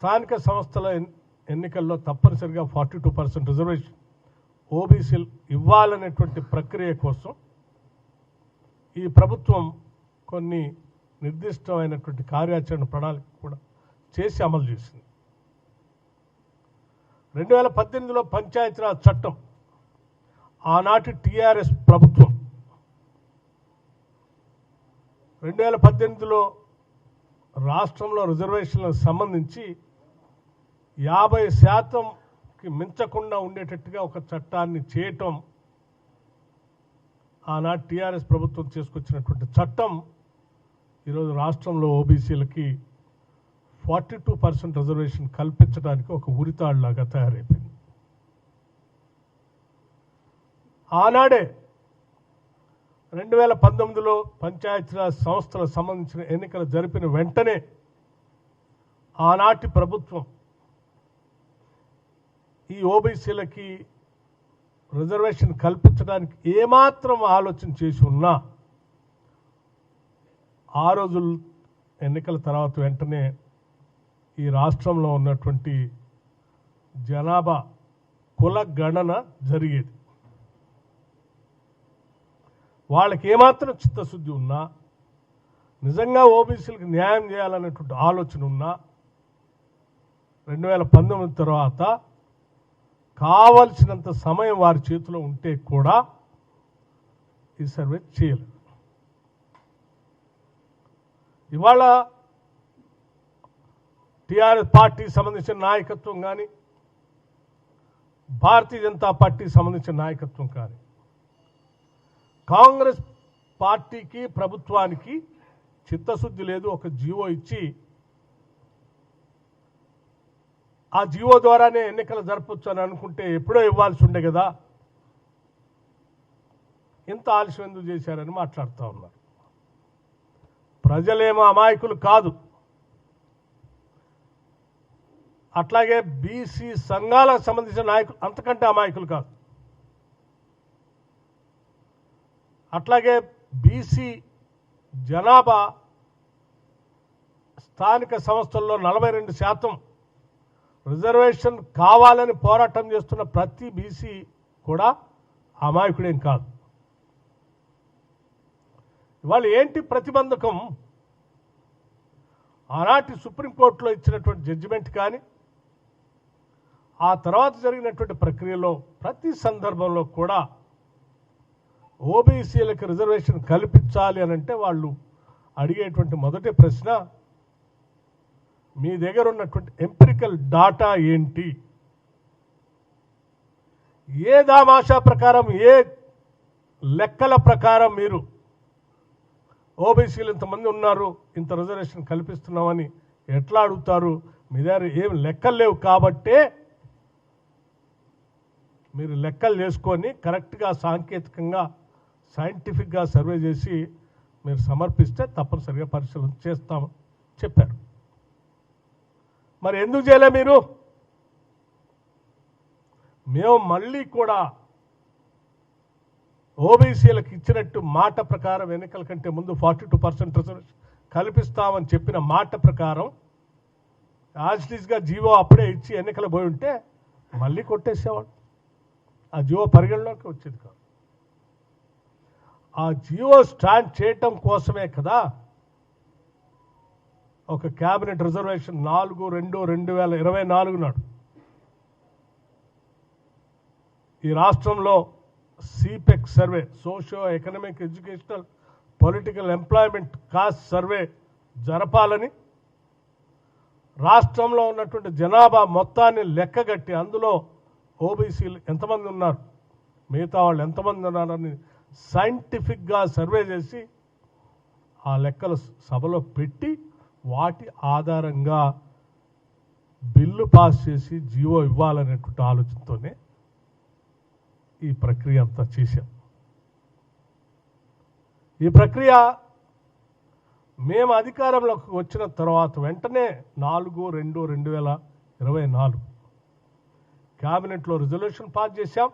స్థానిక సంస్థల ఎన్నికల్లో తప్పనిసరిగా 42% రిజర్వేషన్ ఓబీసీలు ఇవ్వాలనేటువంటి ప్రక్రియ కోసం ఈ ప్రభుత్వం కొన్ని నిర్దిష్టమైనటువంటి కార్యాచరణ ప్రణాళిక కూడా చేసి అమలు చేసింది. 2018లో పంచాయతీరాజ్ చట్టం ఆనాటి టీఆర్ఎస్ ప్రభుత్వం 2018లో రాష్ట్రంలో రిజర్వేషన్లకు సంబంధించి 50%కి మించకుండా ఉండేటట్టుగా ఒక చట్టాన్ని చేయటం ఆనాటి టీఆర్ఎస్ ప్రభుత్వం చేసుకొచ్చినటువంటి చట్టం ఈరోజు రాష్ట్రంలో ఓబీసీలకి 42% రిజర్వేషన్ కల్పించడానికి ఒక ఉరితాడులాగా తయారైపోయింది. ఆనాడే 2019లో పంచాయతీరాజ్ సంస్థలకు సంబంధించిన ఎన్నికలు జరిపిన వెంటనే ఆనాటి ప్రభుత్వం ఈ ఓబీసీలకి రిజర్వేషన్ కల్పించడానికి ఏమాత్రం ఆలోచన చేసి ఉన్నా ఆ రోజుల ఎన్నికల తర్వాత వెంటనే ఈ రాష్ట్రంలో ఉన్నటువంటి జనాభా కుల గణన జరిగేది. వాళ్ళకి ఏమాత్రం చిత్తశుద్ధి ఉన్నా, నిజంగా ఓబీసీలకు న్యాయం చేయాలనేటువంటి ఆలోచన ఉన్నా 2019 తర్వాత కావలసినంత సమయం వారి చేతిలో ఉంటే కూడా ఈ సర్వే చేయలేదు. ఇవాళ టీఆర్ఎస్ పార్టీకి సంబంధించిన నాయకత్వం కానీ భారతీయ జనతా పార్టీకి సంబంధించిన నాయకత్వం కానీ కాంగ్రెస్ పార్టీకి ప్రభుత్వానికి చిత్తశుద్ధి లేదు. ఒక జీవో ఇచ్చి ఆ జీవో ద్వారానే ఎన్నికలు జరపచ్చు అని అనుకుంటే ఎప్పుడో ఇవ్వాల్సి ఉండే కదా, ఇంత ఆలస్యం ఎందుకు చేశారని మాట్లాడుతూ ఉన్నారు. ప్రజలేమో అమాయకులు కాదు, అట్లాగే బీసీ సంఘాలకు సంబంధించిన నాయకులు అంతకంటే అమాయకులు కాదు. అట్లాగే బీసీ జనాభా స్థానిక సంస్థల్లో 42% రిజర్వేషన్ కావాలని పోరాటం చేస్తున్న ప్రతి బీసీ కూడా అమాయకుడేం కాదు. ఇవాళ ఏంటి ప్రతిబంధకం? ఆనాటి సుప్రీంకోర్టులో ఇచ్చినటువంటి జడ్జిమెంట్ కానీ ఆ తర్వాత జరిగినటువంటి ప్రక్రియలో ప్రతి సందర్భంలో కూడా ఓబీసీలకు రిజర్వేషన్ కల్పించాలి అని అంటే వాళ్ళు అడిగేటువంటి మొదటి ప్రశ్న, మీ దగ్గర ఉన్నటువంటి ఎంపిరికల్ డాటా ఏంటి? ఏ దామాషా ప్రకారం, ఏ లెక్కల ప్రకారం మీరు ఓబీసీలు ఇంతమంది ఉన్నారు, ఇంత రిజర్వేషన్ కల్పిస్తున్నామని ఎట్లా అడుగుతారు? మీ దగ్గర ఏం లెక్కలు లేవు కాబట్టే మీరు లెక్కలు చేసుకొని కరెక్ట్గా సాంకేతికంగా సైంటిఫిక్గా సర్వే చేసి మీరు సమర్పిస్తే తప్పనిసరిగా పరిశీలన చేస్తామని చెప్పారు. మరి ఎందుకు చేయలే మీరు? మేము మళ్ళీ కూడా ఓబీసీలకు ఇచ్చినట్టు మాట ప్రకారం ఎన్నికల కంటే ముందు 42% రిజర్వేషన్ కల్పిస్తామని చెప్పిన మాట ప్రకారం యాజ్టీస్గా జీవో అప్పుడే ఇచ్చి ఎన్నికలు పోయి ఉంటే మళ్ళీ కొట్టేసేవాడు. ఆ జీవో పరిగణలోకి వచ్చేది కాదు. ఆ జీవో స్టాండ్ చేయటం కోసమే కదా ఒక క్యాబినెట్ రిజర్వేషన్ 4/2/2024 నాడు ఈ రాష్ట్రంలో సిపెక్ survey, socio economic educational political employment caste survey జరపాలని రాష్ట్రంలో ఉన్నటువంటి జనాభా మొత్తాన్ని లెక్కగట్టి అందులో ఓబీసీలు ఎంతమంది ఉన్నారు, మిగతా వాళ్ళు ఎంతమంది ఉన్నారని సైంటిఫిక్గా సర్వే చేసి ఆ లెక్కలు సభలో పెట్టి వాటి ఆధారంగా బిల్లు పాస్ చేసి జీవో ఇవ్వాలనేటువంటి ఆలోచనతోనే ఈ ప్రక్రియ అంతా చేశాం. ఈ ప్రక్రియ మేము అధికారంలోకి వచ్చిన తర్వాత వెంటనే 4/2/2024 క్యాబినెట్లో రిజల్యూషన్ పాస్ చేశాం.